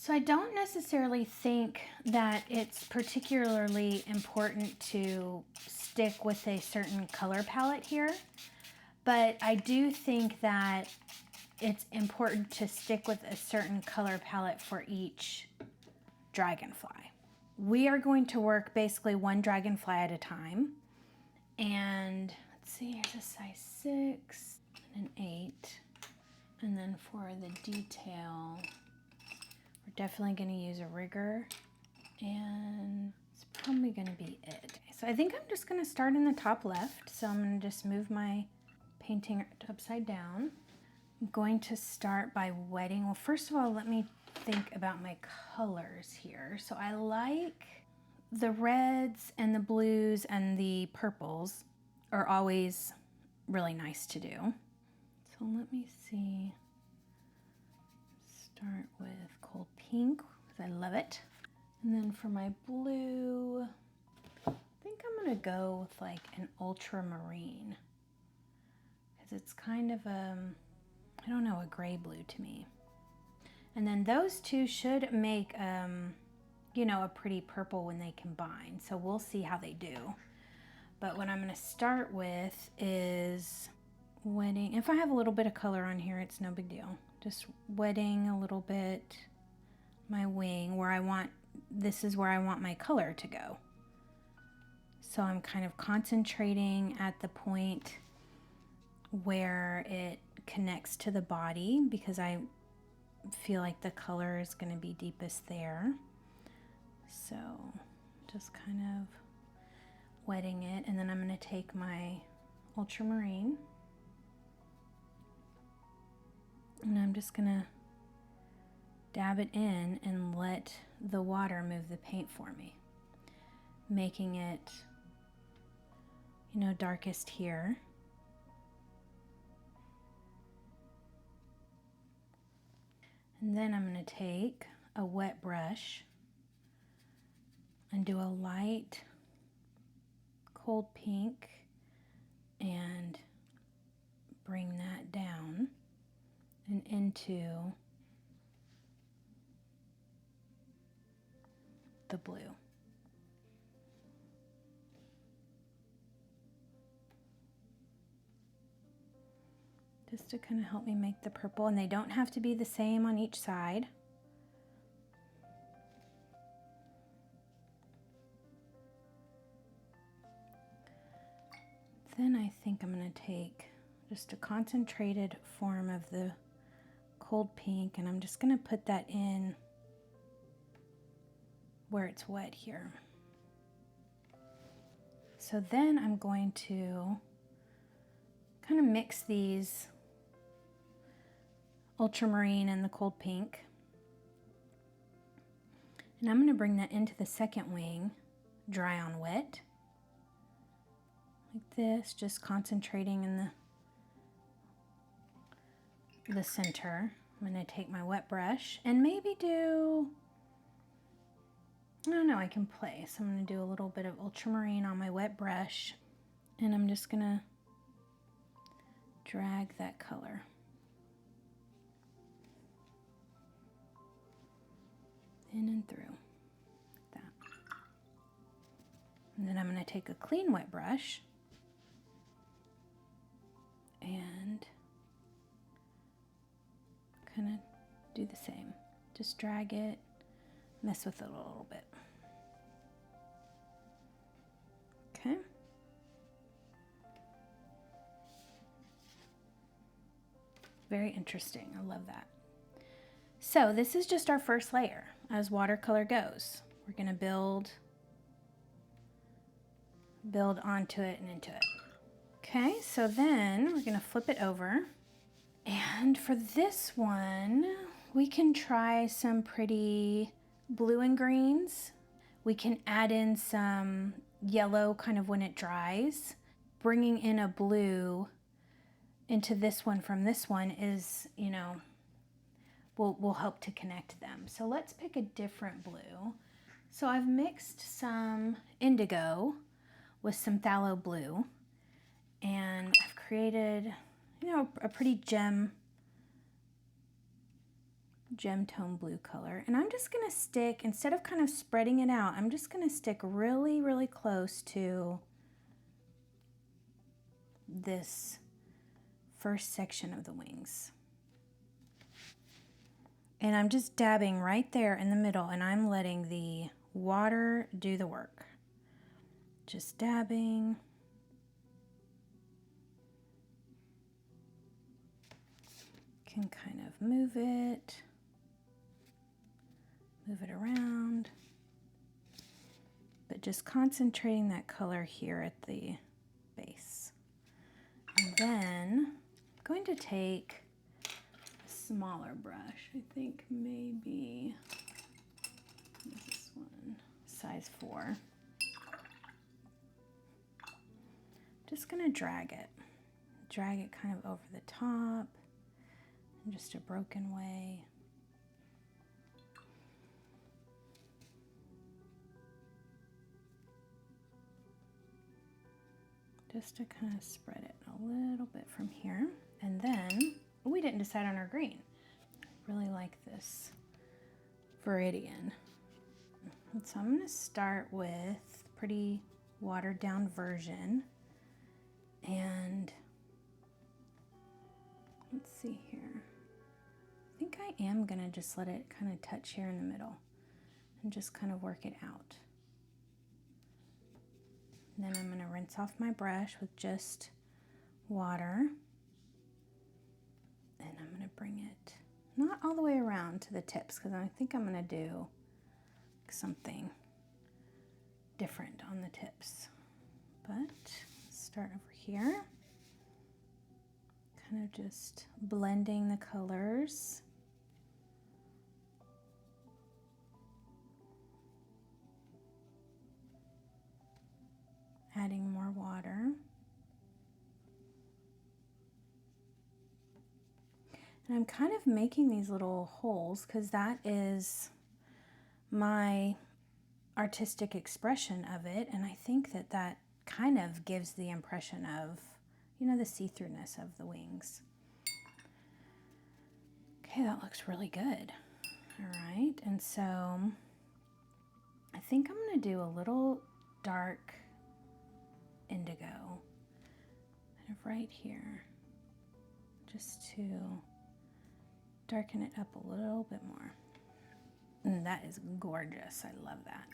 So I don't necessarily think that it's particularly important to stick with a certain color palette here, but I do think that it's important to stick with a certain color palette for each dragonfly. We are going to work basically one dragonfly at a time. And let's see, here's a size 6 and an 8. And then for the detail, we're definitely going to use a rigger, and it's probably going to be it. So I think I'm just going to start in the top left. So I'm going to just move my painting upside down. I'm going to start by wetting. Well, first of all, let me think about my colors here. So I like the reds and the blues and the purples are always really nice to do. So let me see. Start with cold pink, because I love it. And then for my blue, I think I'm gonna go with like an ultramarine, because it's kind of I don't know, a gray blue to me. And then those two should make, you know, a pretty purple when they combine. So we'll see how they do. But what I'm gonna start with is wetting. If I have a little bit of color on here, it's no big deal. Just wetting a little bit my wing where I want, this is where I want my color to go. So I'm kind of concentrating at the point where it connects to the body, because I feel like the color is going to be deepest there. So just kind of wetting it, and then I'm going to take my ultramarine and I'm just going to dab it in and let the water move the paint for me, making it, you know, darkest here. And then I'm going to take a wet brush and do a light cold pink and bring that down and into the blue. Just to kind of help me make the purple, and they don't have to be the same on each side. Then I think I'm going to take just a concentrated form of the cold pink, and I'm just going to put that in where it's wet here. So then I'm going to kind of mix these ultramarine and the cold pink, and I'm going to bring that into the second wing, dry on wet, like this, just concentrating in the center. I'm going to take my wet brush and maybe do, I don't know, I can play. So I'm going to do a little bit of ultramarine on my wet brush, and I'm just going to drag that color. In and through, like that. And then I'm going to take a clean wet brush and kind of do the same. Just drag it, mess with it a little bit. Okay. Very interesting. I love that. So this is just our first layer as watercolor goes. We're going to build onto it and into it. Okay, so then we're going to flip it over. And for this one, we can try some pretty blue and greens. We can add in some yellow kind of when it dries. Bringing in a blue into this one from this one is, you know, will help to connect them. So let's pick a different blue. So I've mixed some indigo with some phthalo blue, and I've created, you know, a pretty gem gem tone blue color. And I'm just gonna stick, instead of kind of spreading it out, I'm just gonna stick really, really close to this first section of the wings. And I'm just dabbing right there in the middle, and I'm letting the water do the work. Just dabbing. Can kind of move it around, but just concentrating that color here at the base. And then I'm going to take a smaller brush. I think maybe this one, size 4. Just gonna drag it kind of over the top in just a broken way. Just to kind of spread it a little bit from here. And then, we didn't decide on our green. I really like this Veridian. And so I'm gonna start with pretty watered down version. And let's see here. I think I am gonna just let it kind of touch here in the middle and just kind of work it out. And then I'm gonna rinse off my brush with just water. And I'm gonna bring it not all the way around to the tips, because I think I'm gonna do something different on the tips. But start over here. Kind of just blending the colors. Adding more water. And I'm kind of making these little holes because that is my artistic expression of it. And I think that that kind of gives the impression of, you know, the see-throughness of the wings. Okay, that looks really good. All right, and so I think I'm gonna do a little dark indigo kind of right here, just to darken it up a little bit more. And that is gorgeous. I love that.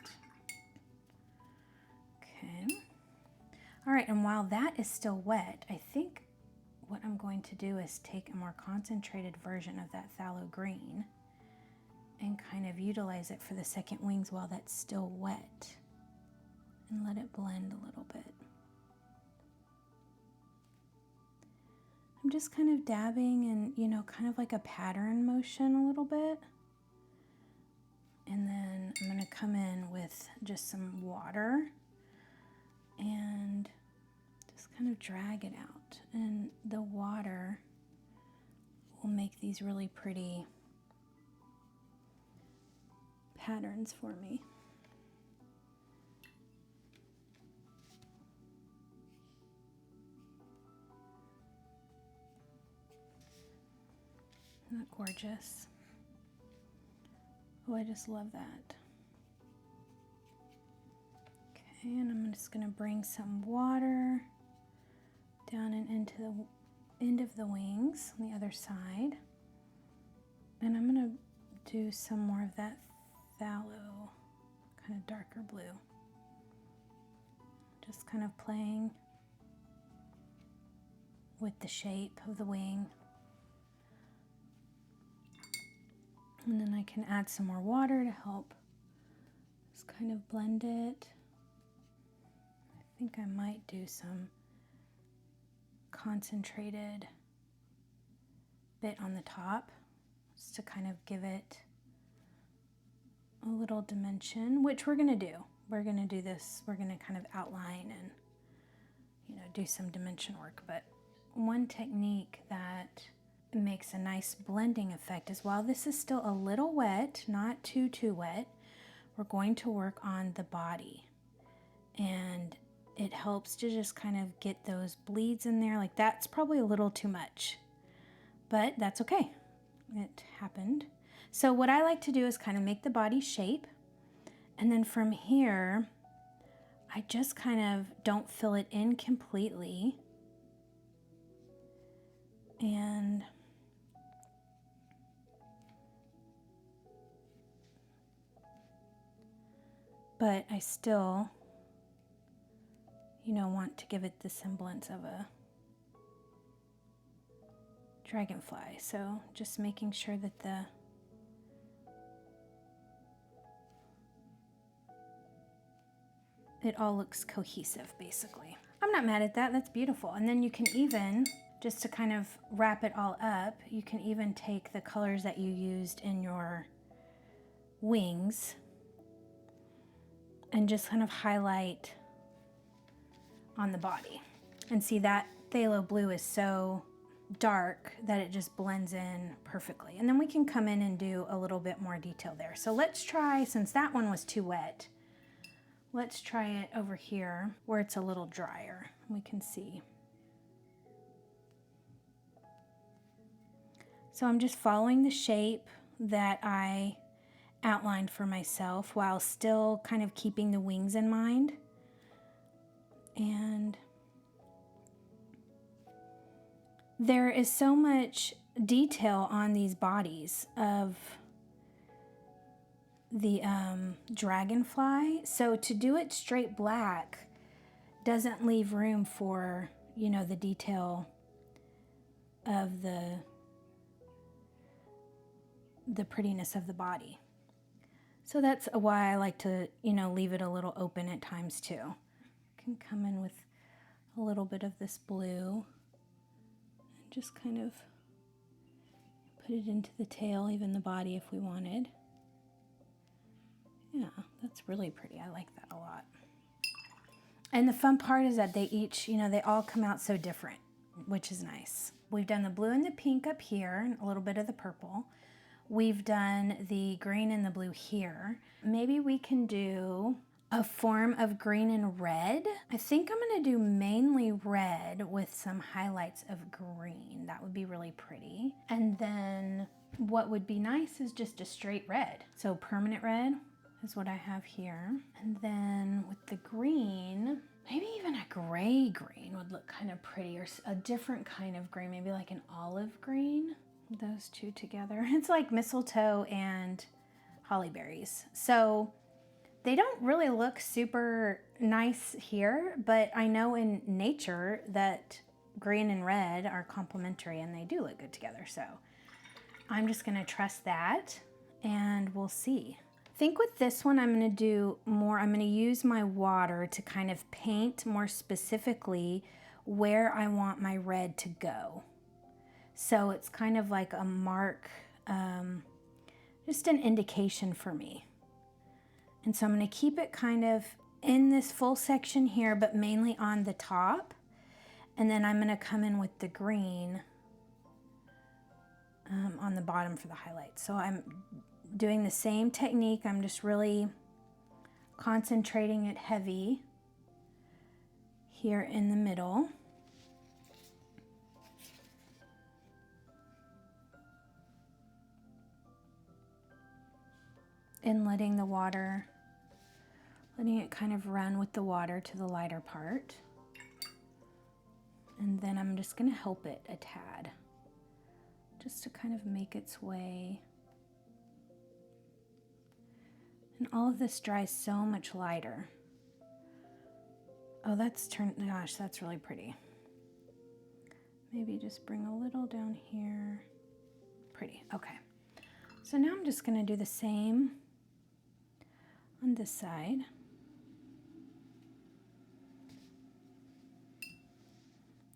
Okay. All right, and while that is still wet, I think what I'm going to do is take a more concentrated version of that phthalo green and kind of utilize it for the second wings while that's still wet, and let it blend a little bit. I'm just kind of dabbing and, you know, kind of like a pattern motion a little bit. And then I'm gonna come in with just some water and just kind of drag it out. And the water will make these really pretty patterns for me. Isn't that gorgeous? Oh, I just love that. Okay, and I'm just gonna bring some water down and into the end of the wings on the other side. And I'm gonna do some more of that phthalo, kind of darker blue. Just kind of playing with the shape of the wing. And then I can add some more water to help just kind of blend it. I think I might do some concentrated bit on the top just to kind of give it a little dimension, which we're gonna do. We're gonna do this, we're gonna kind of outline and, you know, do some dimension work. But one technique that makes a nice blending effect is, while this is still a little wet, not too wet, we're going to work on the body. And it helps to just kind of get those bleeds in there. Like, that's probably a little too much, but that's okay. It happened. So what I like to do is kind of make the body shape, and then from here, I just kind of don't fill it in completely. And but I still, you know, want to give it the semblance of a dragonfly. So just making sure that it all looks cohesive, basically. I'm not mad at that, that's beautiful. And then you can even, just to kind of wrap it all up, you can even take the colors that you used in your wings and just kind of highlight on the body. And see, that phthalo blue is so dark that it just blends in perfectly. And then we can come in and do a little bit more detail there. So let's try, since that one was too wet, let's try it over here where it's a little drier. We can see. So I'm just following the shape that I outlined for myself while still kind of keeping the wings in mind. And there is so much detail on these bodies of the dragonfly. So to do it straight black doesn't leave room for, you know, the detail of the prettiness of the body. So that's why I like to, you know, leave it a little open at times too. I can come in with a little bit of this blue and just kind of put it into the tail, even the body if we wanted. Yeah, that's really pretty. I like that a lot. And the fun part is that they each, you know, they all come out so different, which is nice. We've done the blue and the pink up here, and a little bit of the purple. We've done the green and the blue here. Maybe we can do a form of green and red. I think I'm gonna do mainly red with some highlights of green. That would be really pretty. And then what would be nice is just a straight red. So permanent red is what I have here. And then with the green, maybe even a gray green would look kind of pretty, or a different kind of green, maybe like an olive green. Those two together. It's like mistletoe and holly berries. So they don't really look super nice here, but I know in nature that green and red are complementary and they do look good together. So I'm just gonna trust that and we'll see. I think with this one, I'm gonna do more, I'm gonna use my water to kind of paint more specifically where I want my red to go. So it's kind of like a mark, just an indication for me. And so I'm going to keep it kind of in this full section here, but mainly on the top. And then I'm going to come in with the green on the bottom for the highlights. So I'm doing the same technique. I'm just really concentrating it heavy here in the middle. And letting the water, letting it kind of run with the water to the lighter part. And then I'm just gonna help it a tad, just to kind of make its way. And all of this dries so much lighter. Oh, gosh, that's really pretty. Maybe just bring a little down here. Pretty, okay. So now I'm just gonna do the same on this side.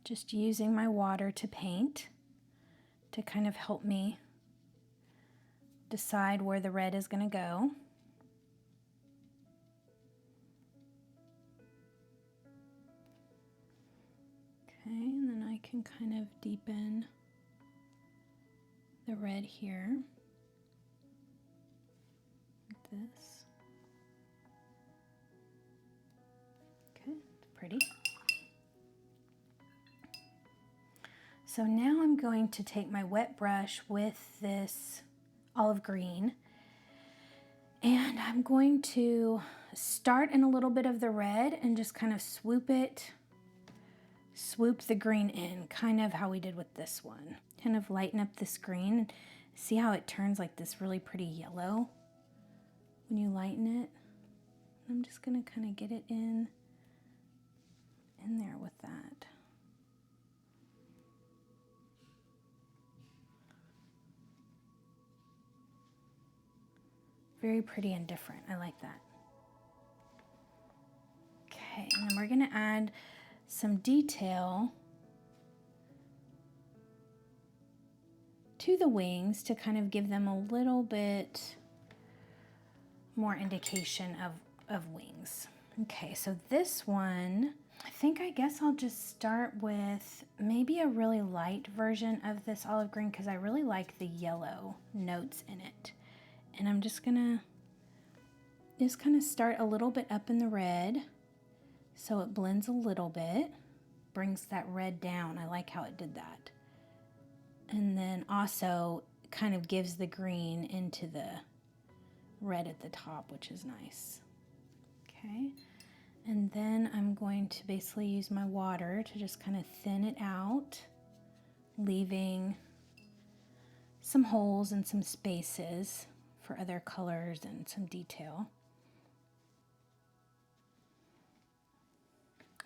Just using my water to paint to kind of help me decide where the red is going to go. Okay, and then I can kind of deepen the red here like this. Okay, it's pretty. So now I'm going to take my wet brush with this olive green. And I'm going to start in a little bit of the red and just kind of swoop the green in, kind of how we did with this one. Kind of lighten up this green. See how it turns like this really pretty yellow when you lighten it? I'm just gonna kind of get it in there with that. Very pretty and different. I like that. Okay, and then we're gonna add some detail to the wings to kind of give them a little bit more indication of wings. Okay, so this one, I guess I'll just start with maybe a really light version of this olive green because I really like the yellow notes in it. And I'm just gonna kind of start a little bit up in the red so it blends a little bit, brings that red down. I like how it did that. And then also kind of gives the green into the red at the top, which is nice. Okay, and then I'm going to basically use my water to just kind of thin it out, leaving some holes and some spaces for other colors and some detail.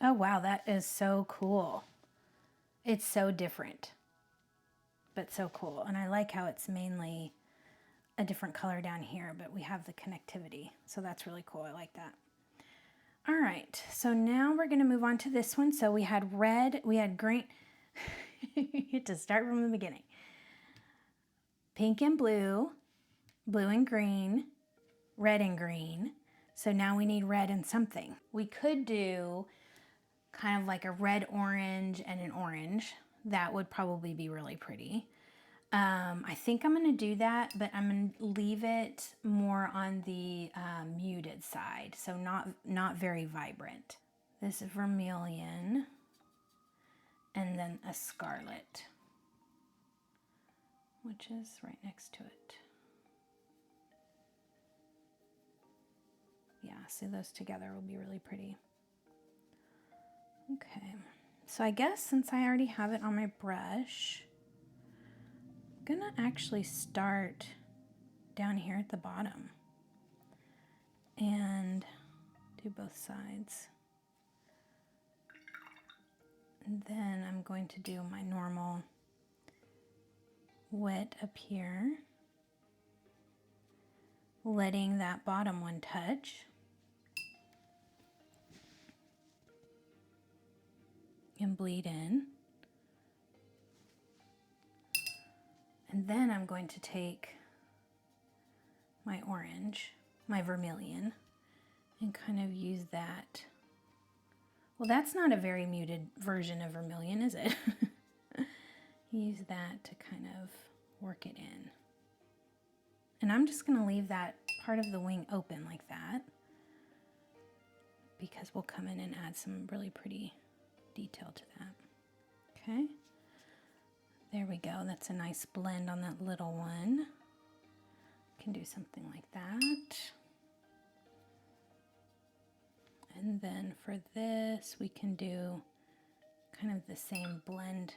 Oh wow, that is so cool. It's so different, but so cool. And I like how it's mainly a different color down here, but we have the connectivity. So that's really cool. I like that. All right, so now we're gonna move on to this one. So we had red, we had green. You have to start from the beginning. Pink and blue, blue and green, red and green. So now we need red and something. We could do kind of like a red orange and an orange. That would probably be really pretty. I think I'm gonna do that, but I'm gonna leave it more on the muted side, so not very vibrant. This vermilion, and then a scarlet, which is right next to it. Yeah, see those together will be really pretty. Okay, so I guess since I already have it on my brush, I'm gonna actually start down here at the bottom and do both sides. And then I'm going to do my normal wet up here, letting that bottom one touch. And bleed in. And then I'm going to take my orange, my vermilion, and kind of use that. Well, that's not a very muted version of vermilion, is it? Use that to kind of work it in. And I'm just gonna leave that part of the wing open like that, because we'll come in and add some really pretty detail to that. Okay, there we go. That's a nice blend on that little one. Can do something like that. And then for this, we can do kind of the same blend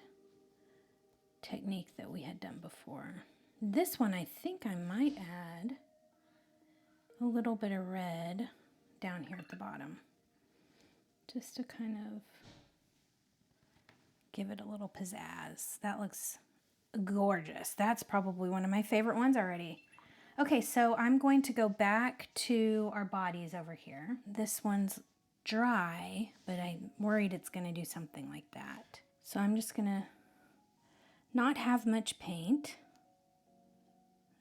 technique that we had done before. This one, I think I might add a little bit of red down here at the bottom, just to kind of give it a little pizzazz. That looks gorgeous. That's probably one of my favorite ones already. Okay, so I'm going to go back to our bodies over here. This one's dry, but I'm worried it's gonna do something like that. So I'm just gonna not have much paint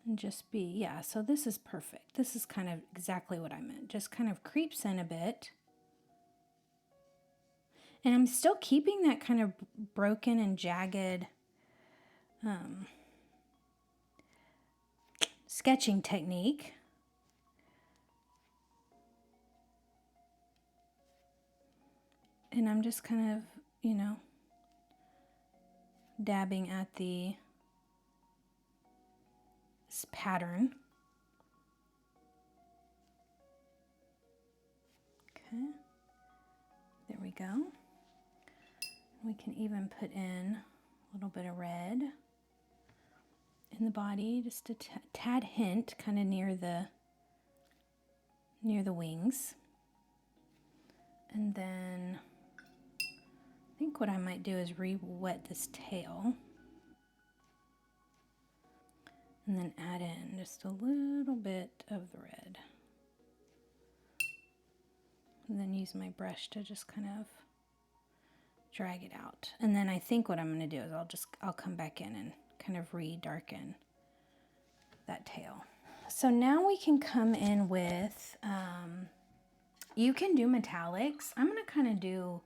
and just be, yeah, so this is perfect. This is kind of exactly what I meant. Just kind of creeps in a bit. And I'm still keeping that kind of broken and jagged sketching technique. And I'm just kind of, you know, dabbing at the pattern. Okay, there we go. We can even put in a little bit of red in the body, just a tad hint, kind of near the wings. And then I think what I might do is re-wet this tail. And then add in just a little bit of the red. And then use my brush to just kind of drag it out. And then I think what I'm going to do is I'll come back in and kind of re-darken that tail. So now we can come in with, you can do metallics. I'm going to kind of do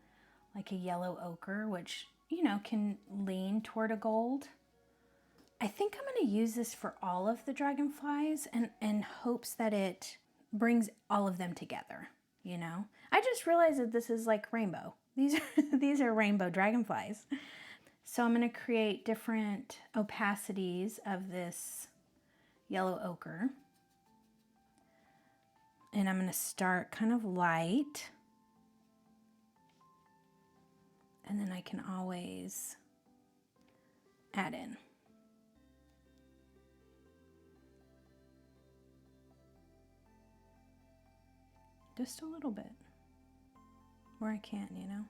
like a yellow ochre, which, you know, can lean toward a gold. I think I'm going to use this for all of the dragonflies and hopes that it brings all of them together, you know. I just realized that this is like rainbow. These are rainbow dragonflies. So I'm going to create different opacities of this yellow ochre. And I'm going to start kind of light. And then I can always add in. Just a little bit, where I can, you know.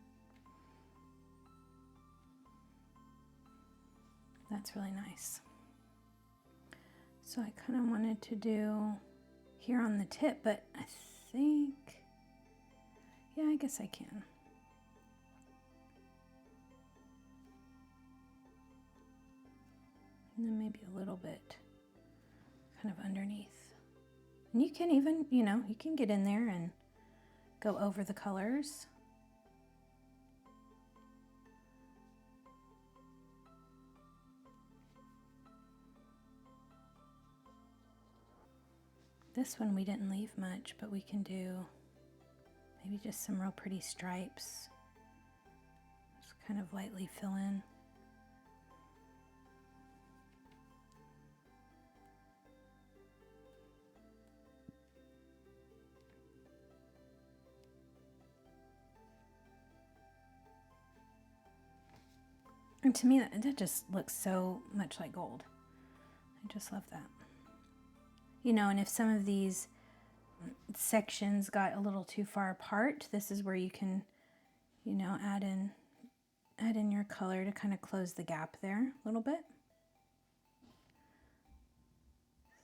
That's really nice. So I kind of wanted to do here on the tip, but I think, yeah, I guess I can. And then maybe a little bit kind of underneath. And you can even, you know, you can get in there and go over the colors. This one we didn't leave much, but we can do maybe just some real pretty stripes. Just kind of lightly fill in. And to me, that just looks so much like gold. I just love that. You know, and if some of these sections got a little too far apart, this is where you can, you know, add in your color to kind of close the gap there a little bit.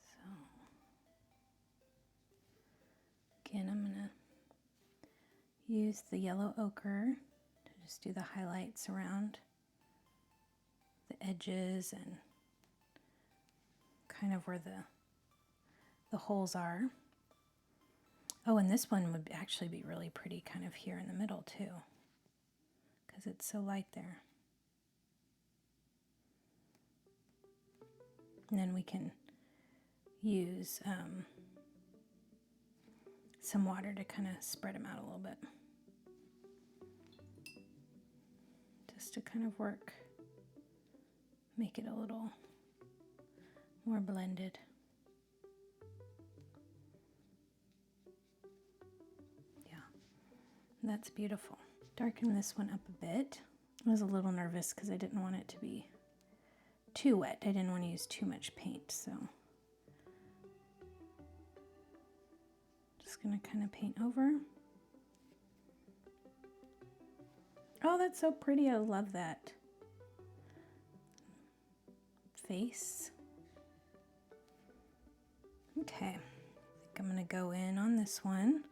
So, again, I'm going to use the yellow ochre to just do the highlights around the edges and kind of where the holes are. Oh, and this one would actually be really pretty kind of here in the middle too, because it's so light there. And then we can use some water to kind of spread them out a little bit, just to kind of make it a little more blended. Yeah, that's beautiful. Darken this one up a bit. I was a little nervous because I didn't want it to be too wet. I didn't want to use too much paint, so just gonna kind of paint over. Oh, that's so pretty. I love that face. Okay, I think I'm gonna go in on this one.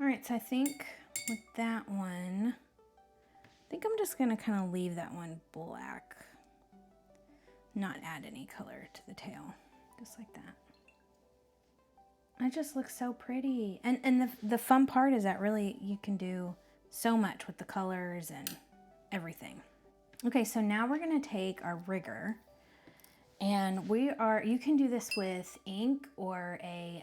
All right, so I think with that one, I think I'm just gonna kind of leave that one black, not add any color to the tail, just like that. It just looks so pretty. And the fun part is that really you can do so much with the colors and everythine. Okay, so now we're gonna take our rigger, and you can do this with ink or a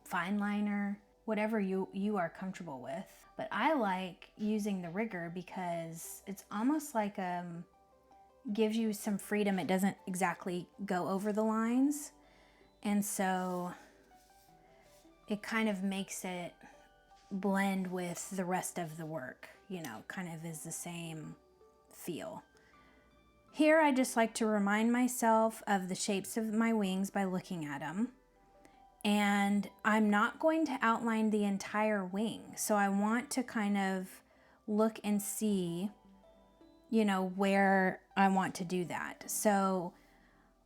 fine liner, whatever you are comfortable with. But I like using the rigger because it's almost like gives you some freedom. It doesn't exactly go over the lines, and so it kind of makes it blend with the rest of the work, you know, kind of is the same feel. Here I just like to remind myself of the shapes of my wings by looking at them. And I'm not going to outline the entire wing. So I want to kind of look and see, you know, where I want to do that. So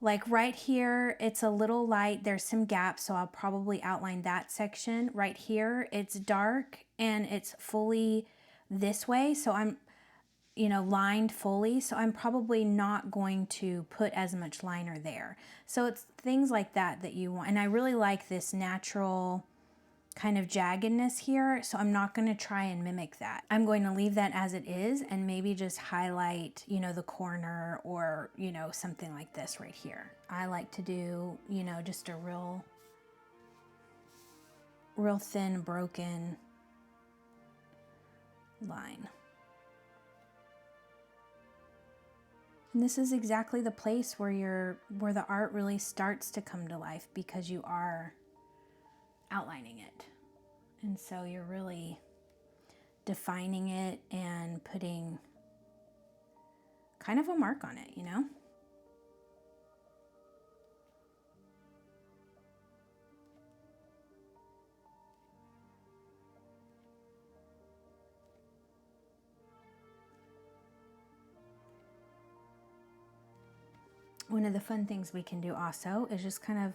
like right here, it's a little light, there's some gaps, so I'll probably outline that section. Right here, it's dark and it's fully this way, so I'm, you know, lined fully, so I'm probably not going to put as much liner there. So it's things like that that you want. And I really like this natural kind of jaggedness here, so I'm not going to try and mimic that. I'm going to leave that as it is and maybe just highlight, you know, the corner or, you know, something like this right here. I like to do, you know, just a real thin broken line. And this is exactly the place where the art really starts to come to life, because you are outlining it. And so you're really defining it and putting kind of a mark on it, you know? One of the fun things we can do also is just kind of,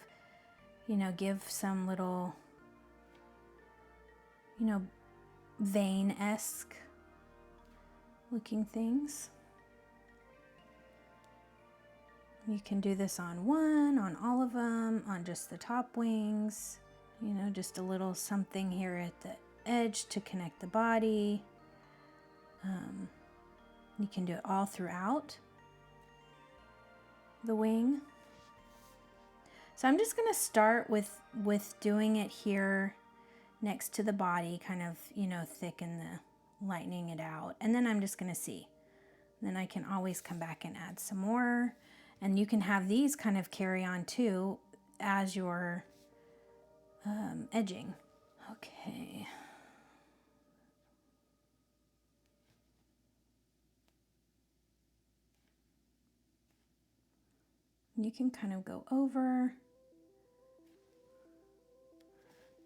you know, give some little, you know, vein-esque looking things. You can do this on one, on all of them, on just the top wings, you know, just a little something here at the edge to connect the body. You can do it all throughout the wing. So I'm just going to start with doing it here next to the body, kind of, you know, thicken lightening it out. And then I'm just going to see. Then I can always come back and add some more. And you can have these kind of carry on too as you're edging. Okay. You can kind of go over.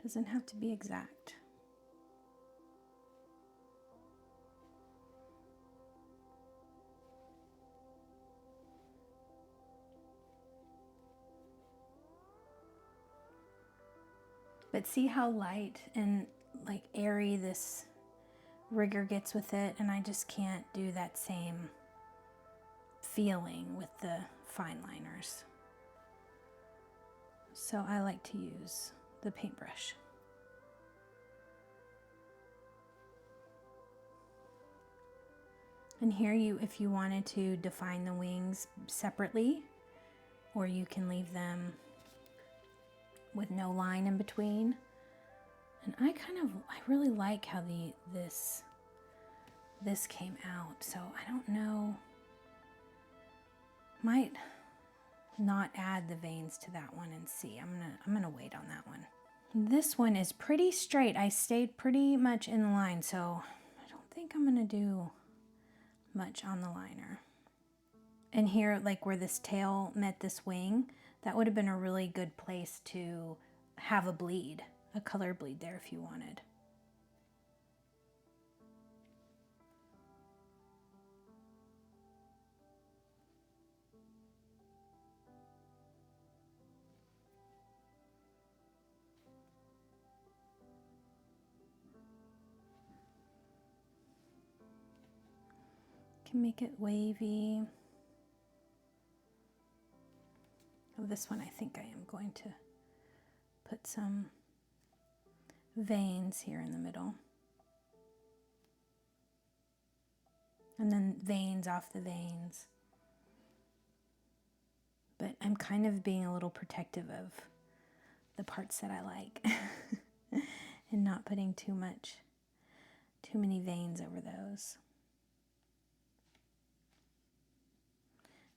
Doesn't have to be exact. But see how light and like airy this rigger gets with it, and I just can't do that same feeling with the fine liners. So I like to use the paintbrush. And here if you wanted to define the wings separately, or you can leave them with no line in between. And I really like how this came out. So I don't know, might not add the veins to that one and see. I'm gonna wait on that one. This one is pretty straight. I stayed pretty much in the line, so I don't think I'm gonna do much on the liner. And here, like where this tail met this wing, that would have been a really good place to have a bleed, a color bleed there if you wanted. Can make it wavy. Oh, this one I think I am going to put some veins here in the middle. And then veins off the veins. But I'm kind of being a little protective of the parts that I like and not putting too many veins over those.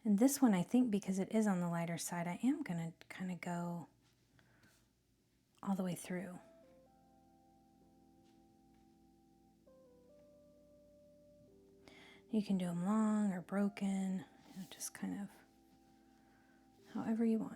And this one, I think because it is on the lighter side, I am going to kind of go all the way through. You can do them long or broken, you know, just kind of however you want.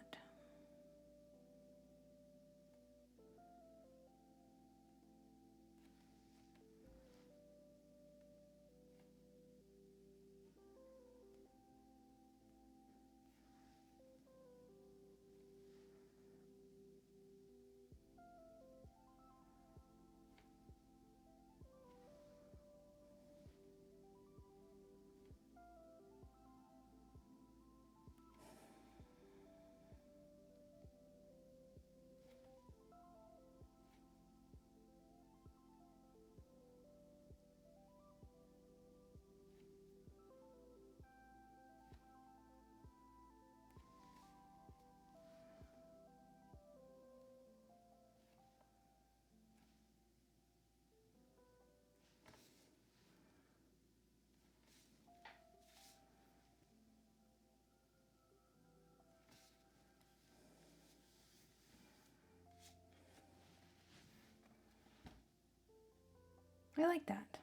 I like that.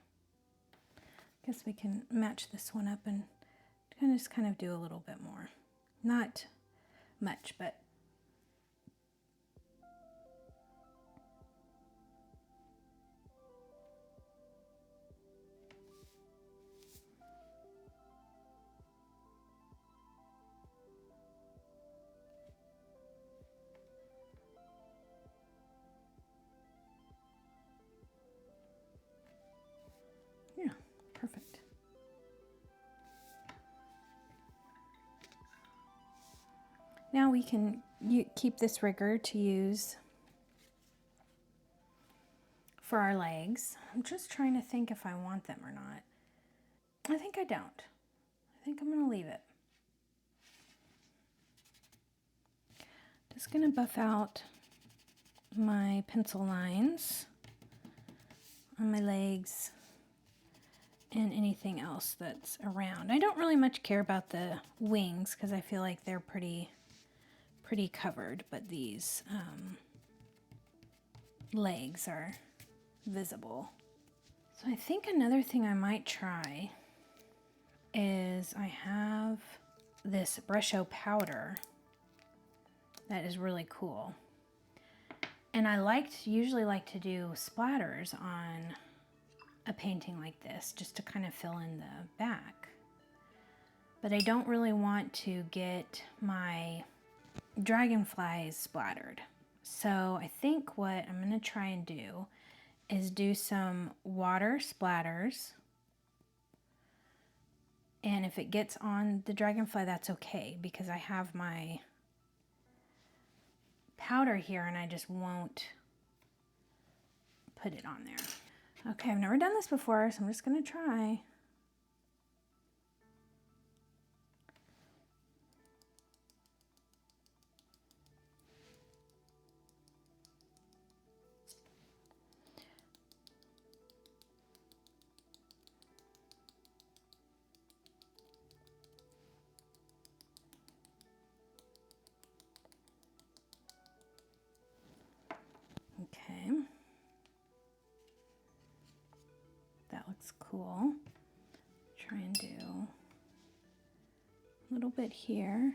Guess we can match this one up and just kind of do a little bit more. Not much, but yeah, perfect. Now we can keep this rigger to use for our legs. I'm just trying to think if I want them or not. I think I don't. I think I'm going to leave it. Just going to buff out my pencil lines on my legs and anything else that's around. I don't really much care about the wings because I feel like they're pretty covered, but these legs are visible. So I think another thing I might try is I have this Brusho powder that is really cool. And I usually like to do splatters on a painting like this just to kind of fill in the back. But I don't really want to get my dragonflies splattered. So I think what I'm going to try and do is do some water splatters. And if it gets on the dragonfly, that's okay, because I have my powder here and I just won't put it on there. Okay, I've never done this before, so I'm just going to try. Okay. That looks cool. Try and do a little bit here.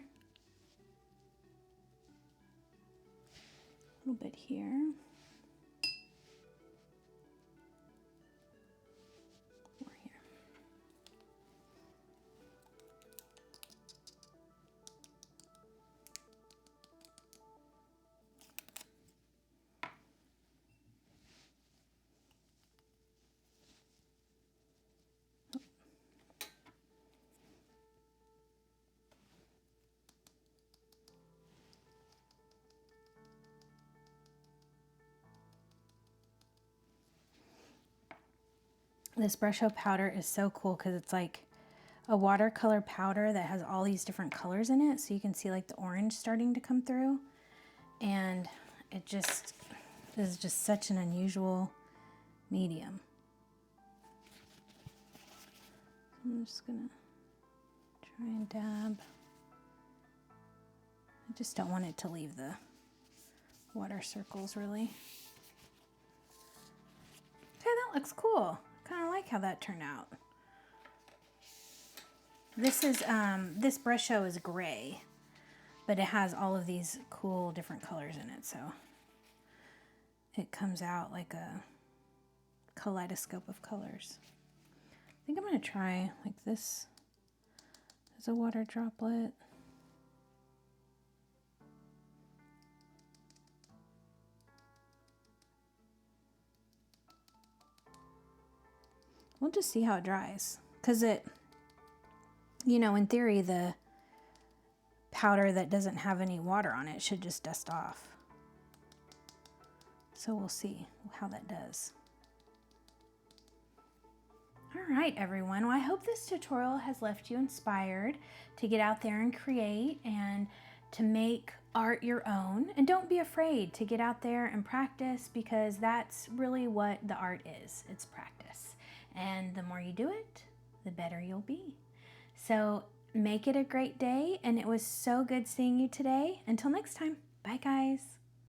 A little bit here. Or here. This Brusho powder is so cool because it's like a watercolor powder that has all these different colors in it. So you can see like the orange starting to come through. And it just is just such an unusual medium. I'm just gonna try and dab. I just don't want it to leave the water circles really. Okay, that looks cool. Kind of like how that turned out. This is this Brusho is gray, but it has all of these cool different colors in it, so it comes out like a kaleidoscope of colors. I think I'm gonna try like this as a water droplet. We'll just see how it dries, because it, you know, in theory, the powder that doesn't have any water on it should just dust off. So we'll see how that does. All right, everyone. Well, I hope this tutorial has left you inspired to get out there and create and to make art your own. And don't be afraid to get out there and practice, because that's really what the art is. It's practice. And the more you do it, the better you'll be. So make it a great day, and it was so good seeing you today. Until next time, bye guys.